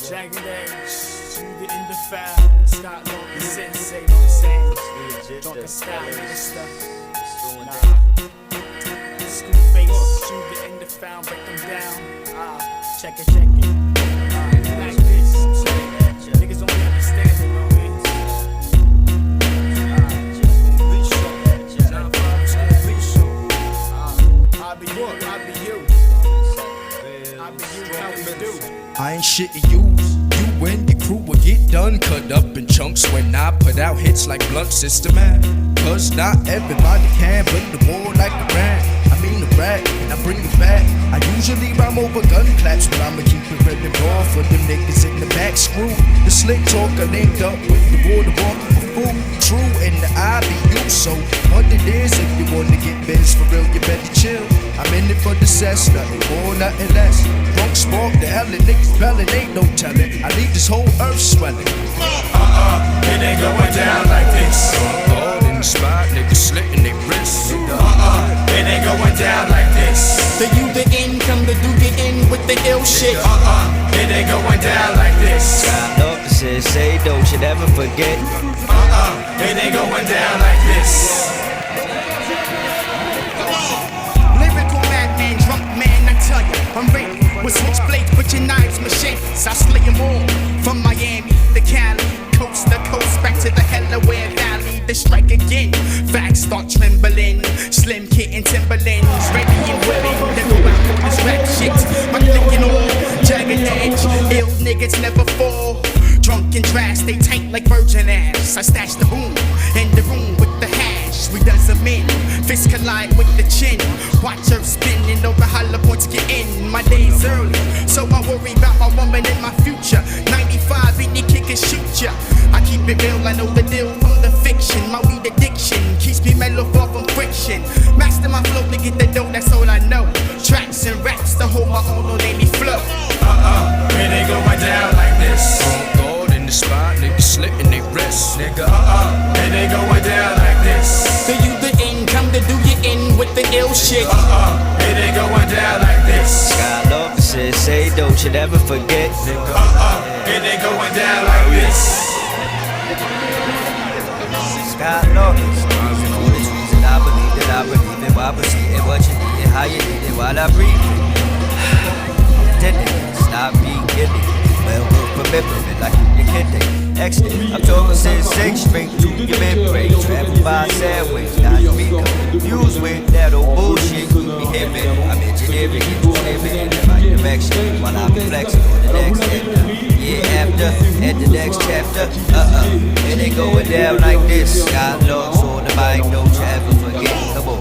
Jagged edge, shooter in the foul. Scott Logan, sensei, you know what I'm saying? Drunken style, mister. Scoop face, shooter in the foul, break them down. Check it, check it. Like this, I'm saying. Niggas don't really understand it, know what I mean? I be you, I be you. I be you, how we do. I ain't shitting you. You and your crew will get done, cut up in chunks when I put out hits like Blunt Sister Man. Cause not everybody can bring the war like a brand. I mean a rat, and I bring it back. I usually rhyme over gun claps, but I'ma keep it real and raw for them niggas in the back. Screw the slick talker linked up with the water walking for food. True in the IBU, so what it is if you wanna get biz for real, you better chill. I'm in it for the cess, nothing more, nothing less. Drunk spark the hell and niggas belling, ain't no telling. I leave this whole earth swelling. It ain't going down like this. All in the spot, niggas slitting their wrists. It ain't going down like this. The you the end, come to do get in with the ill shit. It ain't going down like this. Got officers say don't you ever forget. It ain't going down like this. Lyrical madman, drunk man, I tell you, I'm ready with switchblades, butcher knives, machetes. I slay them all from Miami to Cali, coast to coast, back to the Delaware Valley. To strike again, facts start trembling. Slim Kitten Timberlands, ready and willing to go out on this rap shit. My thinking all jagged edge, ill niggas never fall. Drunk and trash, they tight like virgin ass. I stash the boom in the room with the hash. We does them in, fists collide with the chin. Watch her spinning over hollow points get in. My day's early, so I worry about my woman and my future. 95, any kick and shoot ya. I keep it real, I know the deal from the fiction. My weed addiction keeps me mellow far from friction. Master my flow to get the dough, that's all I know. Tracks and raps to hold my own, don't let me flow. It ain't going down like this. All in the spot, niggas slitting their wrists. Nigga, it ain't going down like this. Do you the end, come to do your end with the ill shit. It ain't going down like this. Got officers say don't you ever forget. It ain't going down like this. Scott Lawrence, for this reason I believe that I believe in. Why proceed and what you need and how you need it while I breathe it. Pretending it's not being given. Well, we'll remember it like you can take. Exit, I'm talking sensation to your membrane. Travel by sandwich, not me confused with that old bullshit you be hearing. I'm engineering it to live in the right direction while I'm flexing on the next ender. Yeah, after, and the next chapter, it ain't going down like this. Got locks on the mic, don't you ever forget. Come on.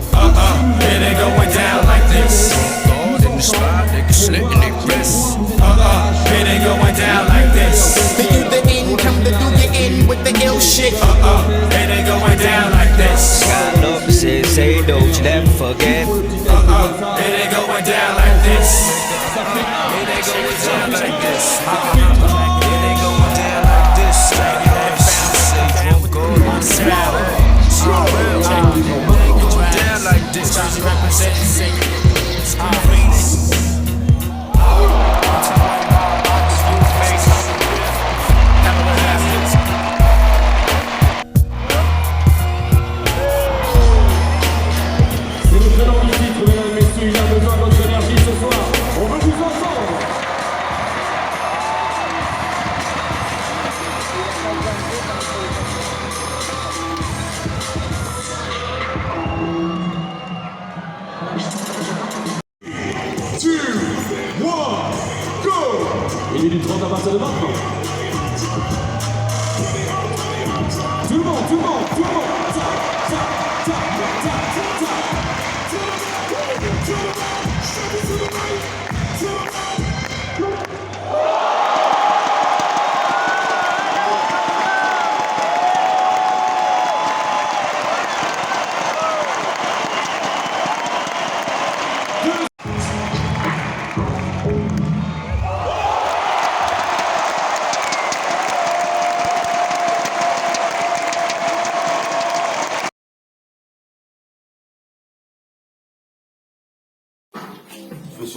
It ain't going down like this. All in the spot, niggas slitting their wrists. It ain't going down like this. Do you the end, come to do your end with the ill shit. It ain't going down like this. Got officers say don't you ever forget. It ain't going down like this. It ain't going down like this. It ain't going down like this. Say drunk on my style. It ain't going down like this. Representing minutes 30 à partir de maintenant. Tout le monde, tout le monde, tout le monde.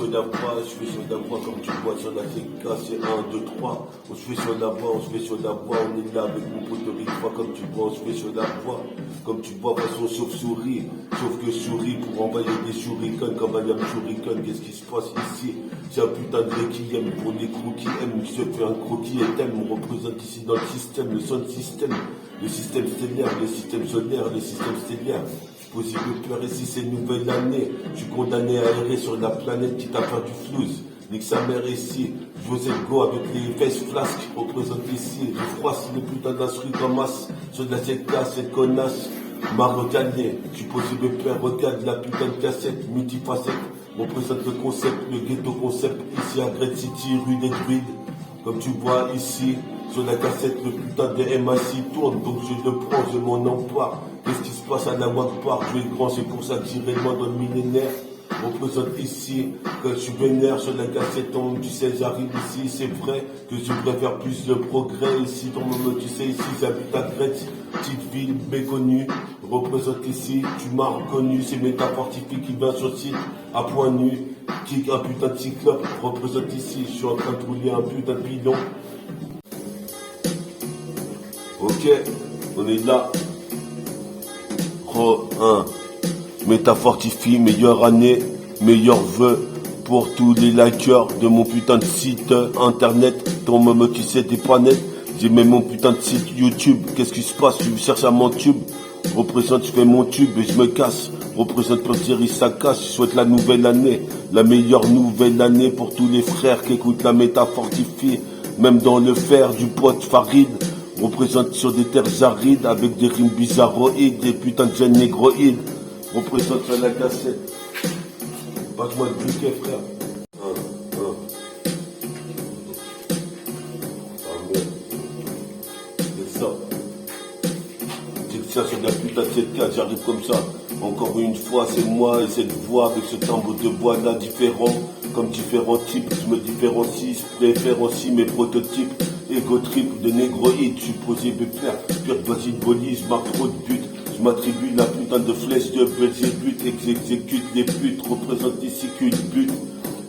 sur la voie, je fais sur la voie comme tu vois sur la CK, c'est 1, 2, 3. On se fait sur la voie, on se fait sur la voie, on est là avec mon pote Rick, comme tu vois, on se fait sur la voie. Comme tu vois, façon chauve-souris, sauf que souris pour envoyer des shurikens comme Madame Shuriken. Qu'est-ce qui se passe ici? C'est un putain de requiem pour les crews qui aiment, qui se fait un croquis et t'aime. On représente ici dans le système, le son système, le système stellaire, le système solaire, le système stellaire. Possible peur ici, c'est une nouvelle année. Je suis condamné à errer sur la planète, quitte à faire du flouze. Nique sa mère ici, je veux être go avec les vestes flasques, représente ici, je froisse les putains d'instruits en masse, sur de la CK, cette connasse, m'a regardé, je suis possible peur, regarde la putain de cassette, multifacette, représente le concept, le ghetto concept, ici à Great City, rue des Druides, comme tu vois ici, sur la cassette, le putain de MAC tourne, donc je le prends, je m'en empare, qu'est-ce qui se passe à la Watt Park, je vais grand, c'est pour ça que j'irai loin dans le millénaire. Représente ici, quand je suis vénère sur la cassette, tu sais, j'arrive ici, c'est vrai que je devrais faire plus de progrès ici, ton moment, tu sais, ici, j'habite à Gretz, petite ville méconnue, représente ici, tu m'as reconnu, c'est Métafortifie qui vient sur site, à point nu, kick un putain de cyclope, représente ici, je suis en train de rouler un putain de bidon. Ok, on est là. Re 1. Métafortifie, meilleure année, meilleurs vœux pour tous les likers de mon putain de site internet. Ton moment tu sais t'es pas net. J'ai même mon putain de site YouTube. Qu'est-ce qui se passe? Tu cherches à mon tube. Représente, je fais mon tube et je me casse. Représente pour Thierry Sakas. Je souhaite la nouvelle année. La meilleure nouvelle année pour tous les frères qui écoutent la Métafortifie. Même dans le fer du pote Farid. Représente sur des terres arides avec des rimes bizarroïdes, des putains de gènes négroïdes. Représente sur la cassette. Passe-moi le briquet, frère. Ah merde. C'est ça. C'est que ça, sur la putain de cette case, j'arrive comme ça. Encore une fois, c'est moi et cette voix avec ce tambour de bois là différent. Comme différents types, je me différencie, je préfère aussi mes prototypes. Ego trip de négroïde, je suis posé de faire. Pire de je marque trop de buts. Je m'attribue la putain de flèche de Belzébuth, exécute les putes, représente ici qu'une but.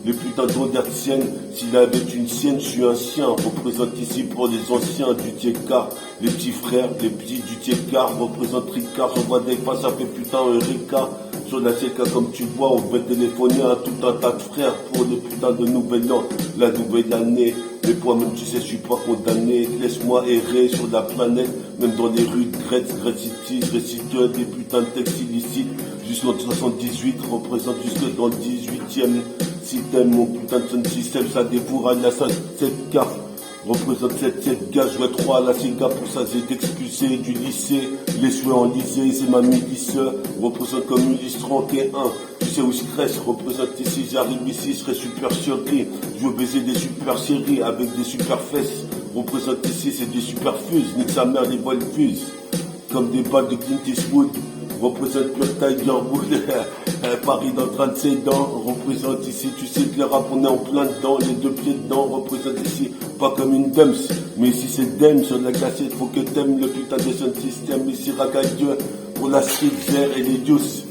Les putains d'ondes hertziennes, s'il avait une sienne, je suis un chien, représente ici pour les anciens du Tiekar. Les petits frères, les petits du Tiekar, représente Ricard, j'envoie des faces, ça fait putain Eureka. Sur la CK comme tu vois, on va téléphoner à tout un tas de frères pour les putains de nouvel an, la nouvelle année. Mais toi-même tu sais, je suis pas condamné. Laisse-moi errer sur la planète, même dans les rues de Great City. Je récite des putains de textes illicites. Jusqu'en 78, représente jusque dans le 18e. Si t'aimes mon putain de son système, ça défouraille la 7 cartes. Représente 7 gars, je jouais 3 à la Sega, pour ça j'ai été expulsé du lycée. Les souhaits enlisés, c'est ma milice. Représente comme Ulysse 31. Tu sais où je crèche, représente ici, j'arrive ici, je serai super chéri. Je veux baiser des super chéris avec des super fesses. Représente ici, c'est des super fuses, nique sa mère, les voiles fusent. Comme des balles de Clint Eastwood. Représente Pure Tiger Wood. Paris dans 37 dents. Représente ici, tu sais que le rap on est en plein dedans. Les deux pieds dedans. Représente ici, pas comme une Dems. Mais ici c'est Dem sur la glacette. Faut que t'aimes le putain de son système. Ici racailleux pour la street vert et les deuces.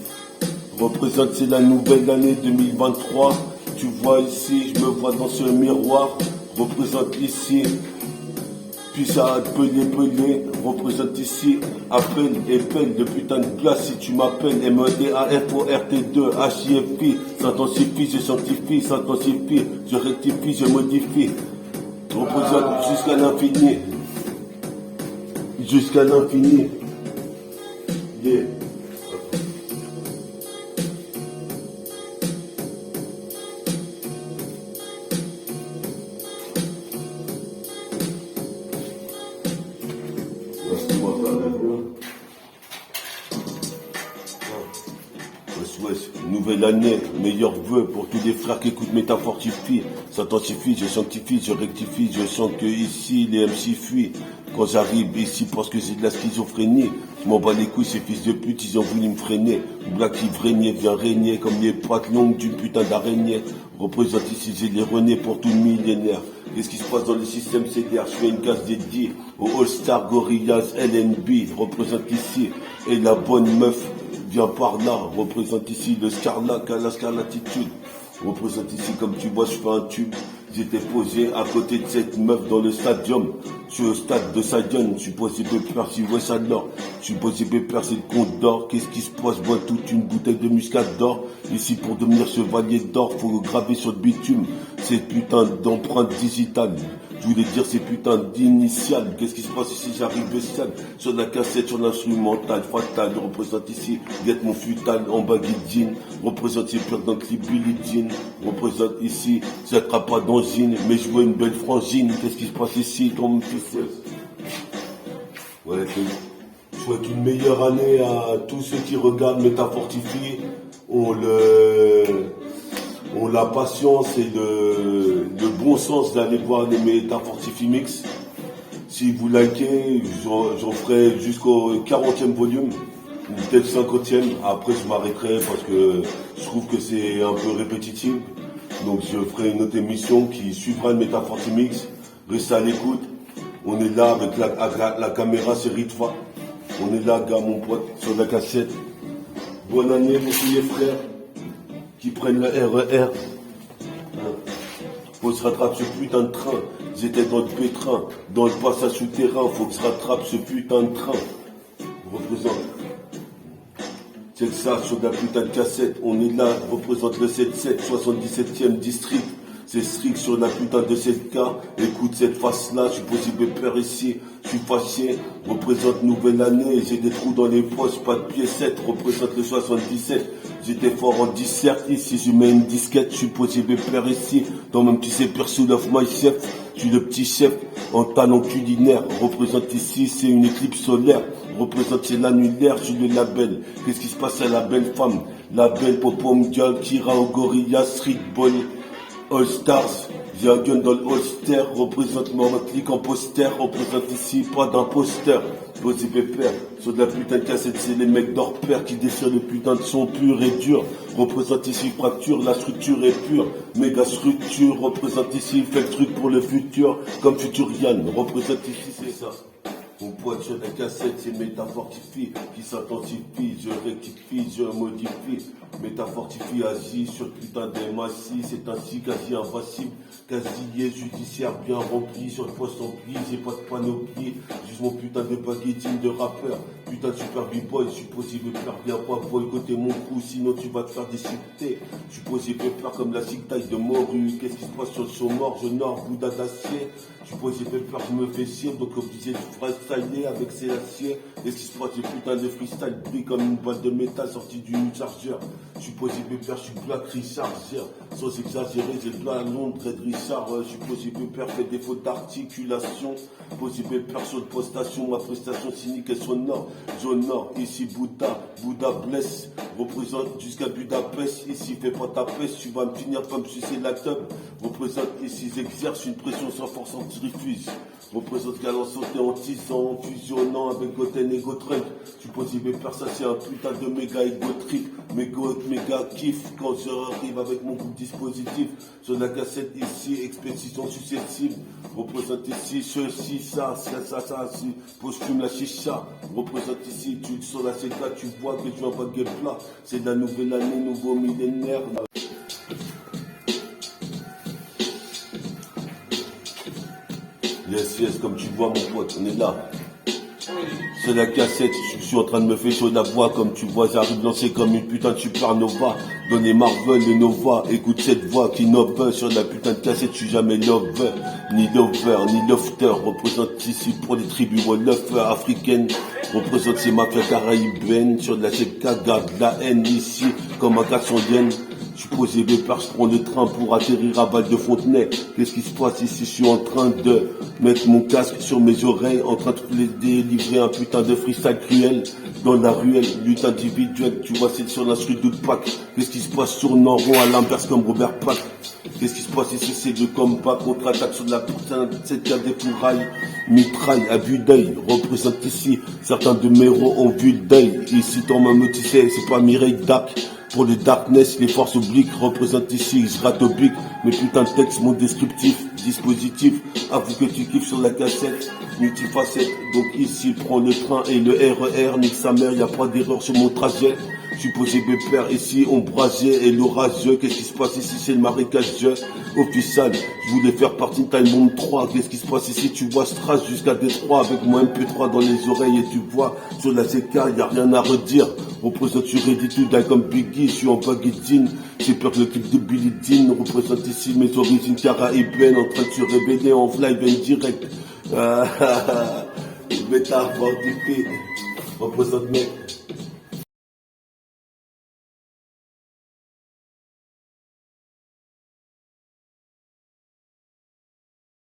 Représente c'est la nouvelle année 2023. Tu vois ici, je me vois dans ce miroir. Représente ici. Puis ça pelé, représente ici, appel et peine de putain de place si tu m'appelles, MEDAFORT2, HIFI, s'intensifie, je sanctifie, s'intensifie, je rectifie, je modifie, représente jusqu'à l'infini, jusqu'à l'infini, yeah. Nouvelle année, meilleurs vœux pour tous les frères qui écoutent Métafortifie. S'intensifie, je sanctifie, je rectifie, je sens que ici les MC fuient. Quand j'arrive ici parce que j'ai de la schizophrénie, je m'en bats les couilles, ces fils de pute, ils ont voulu me freiner. Black Ivraigné vient régner comme les pattes longues d'une putain d'araignée. Représente ici, j'ai les renés pour tout le millénaire. Qu'est-ce qui se passe dans le système CDR? Je fais une case dédiée au All-Star Gorillaz LNB. Représente ici, et la bonne meuf vient par là, représente ici le Scarlat, à la Scarlatitude. Représente ici, comme tu vois, je fais un tube. J'étais posé à côté de cette meuf dans le stadium. Je suis au stade de Sadion, je suis posé pépère, si ouais ça l'or. Je suis posé pépère, c'est le compte d'or. Qu'est-ce qui se passe? Je bois toute une bouteille de muscade d'or. Ici pour devenir chevalier d'or, faut le graver sur le bitume. Cette putain d'empreinte digitale. Je voulais dire ces putains d'initiales. Qu'est-ce qui se passe ici? J'arrive de salle. Sur la cassette, sur l'instrumental, fatal. Je représente ici, guette mon futal en baggy jean. Représente ces peurs dans le clip Billy Jean. Représente ici, j'attrape pas d'angine, mais je vois une belle frangine. Qu'est-ce qui se passe ici? Ton mon fils. Ouais, je souhaite une meilleure année à tous ceux qui regardent Métafortifié. On la patience et le bon sens d'aller voir les Métafortifié Mix. Si vous likez, j'en ferai jusqu'au 40e volume, ou peut-être 50e. Après, je m'arrêterai parce que je trouve que c'est un peu répétitif. Donc, je ferai une autre émission qui suivra le Métafortifié Mix. Restez à l'écoute. On est là avec la caméra, c'est Ritva. On est là, gars, mon pote, sur la cassette. Bonne année, mes filles et frères qui prennent le RER. Faut que se rattrape ce putain de train. J'étais dans le pétrin, dans le passage souterrain. Faut que se rattrape ce putain de train. Représente. C'est ça, sur la putain de cassette. On est là, représente le 7-7, 77e district. C'est strict sur la putain de 7K. Écoute cette face-là, je suis possible peur ici. Je suis fâché, représente nouvelle année. J'ai des trous dans les poches, pas de piécettes. Représente le 77. J'étais fort en dissert ici. Je mets une disquette, je suis possible peur ici. Dans mon petit pursuit of my chef. Je suis le petit chef en talent culinaire. Représente ici, c'est une éclipse solaire. Représente c'est l'annulaire, je suis le label. Qu'est-ce qui se passe à la belle femme? La belle popom girl, Kira au gorilla, street boy. All Stars, j'ai un gun dans le holster, représente mon clic en poster, représente ici pas d'imposteur. Posé pépère, sur de la putain de cassette, c'est les mecs d'Orpère qui déchirent le putain de son pur et dur. Représente ici fracture, la structure est pure, méga structure, représente ici, fait le truc pour le futur, comme Futurian, représente ici, c'est ça. Mon poids sur la cassette, c'est Métafortifié qui s'intensifie, je rectifie, je modifie. Métafortifié agit sur le putain des massifs, c'est ainsi quasi invincible. Casier judiciaire bien rempli, sur le poste rempli, j'ai pas de panoplie. Juste mon putain de baguettine de rappeur, putain de super b-boy, je suis possible de faire bien pas boycotter mon coup, sinon tu vas te faire déchiqueter. Je suis possible de faire comme la taille de morue, qu'est-ce qui se passe sur le saut mort, je nord, Bouddha d'acier. Je suis possible de faire, je me fais chier, donc obligé de freestyler avec ces aciers. Qu'est-ce qui se passe, ce putain de freestyle brille comme une balle de métal sortie du chargeur. Je suis possible de faire, je suis Black Richard, sans exagérer, j'ai plein de nom de Red Richard. Je suis possible de faire, fait défaut d'articulation. Possible de faire sur le postation, ma prestation cynique est sonore. Zone nord, ici Bouddha blesse. Représente jusqu'à Budapest, ici fais pas ta peste, tu vas me finir comme sucer la teub. Représente ici, j'exerce une pression sans force anti-refuse. Représente galant sauté en tisant, fusionnant avec Goten et Gotrunk. Je suis possible de faire ça, c'est un putain de méga ego trip. Méga kiff quand je arrive avec mon groupe dispositif. Sur la cassette ici, expédition susceptible. Représente ici, ceci, ça, si posthume la chicha. Représente ici, tu sur la CK, tu vois que tu as pas de plat. C'est la nouvelle année, nouveau millénaire. Yes, comme tu vois mon pote, on est là. C'est la cassette, je suis en train de me faire chaud la voix. Comme tu vois, j'arrive lancé comme une putain de supernova. Donnez Marvel et Nova, écoute cette voix qui innove. Sur la putain de cassette, je suis jamais lover, ni lofter. Représente ici pour les tribus Wolof africaines. Représente ces mafias caraïbènes. Sur la CK, garde la haine ici, comme un cassondienne. Je suis posé de part, je prends le train pour atterrir à Val de Fontenay. Qu'est-ce qui se passe ici? Je suis en train de mettre mon casque sur mes oreilles, en train de délivrer un putain de freestyle cruel. Dans la ruelle, lutte individuelle, tu vois c'est sur l'instru de Pac. Qu'est-ce qui se passe sur Noron à l'inverse comme Robert Pac? Qu'est-ce qui se passe ici? C'est le combat, contre-attaque sur la putain de cette carte des fourrailles. Mitraille à vue d'œil, représente ici certains de mes héros ont vu le deuil. Ici ton maman tu sais, c'est pas Mireille Dac. Pour le darkness, les forces obliques représentent ici, je rate au bic. Mes putains de textes, mon descriptif, dispositif. Avoue que tu kiffes sur la cassette, multifacette. Donc ici, prends le train et le RER, nique sa mère, y a pas d'erreur sur mon trajet. Supposé pépère, ici ombragé et l'orageux. Qu'est-ce qui se passe ici, c'est le marécageux. Official, je voulais faire partie de Time Bomb 3. Qu'est-ce qui se passe ici, tu vois Stras jusqu'à Détroit. Avec mon MP3 dans les oreilles et tu vois, sur la CK, y a rien à redire. Représente sur Redditude comme Biggie, je suis en baggy jean. J'ai peur que le clip de Billy Dean représente ici mes origines caraïbènes. En train de se révéler en live en direct. Métaphore du fait, représente mec.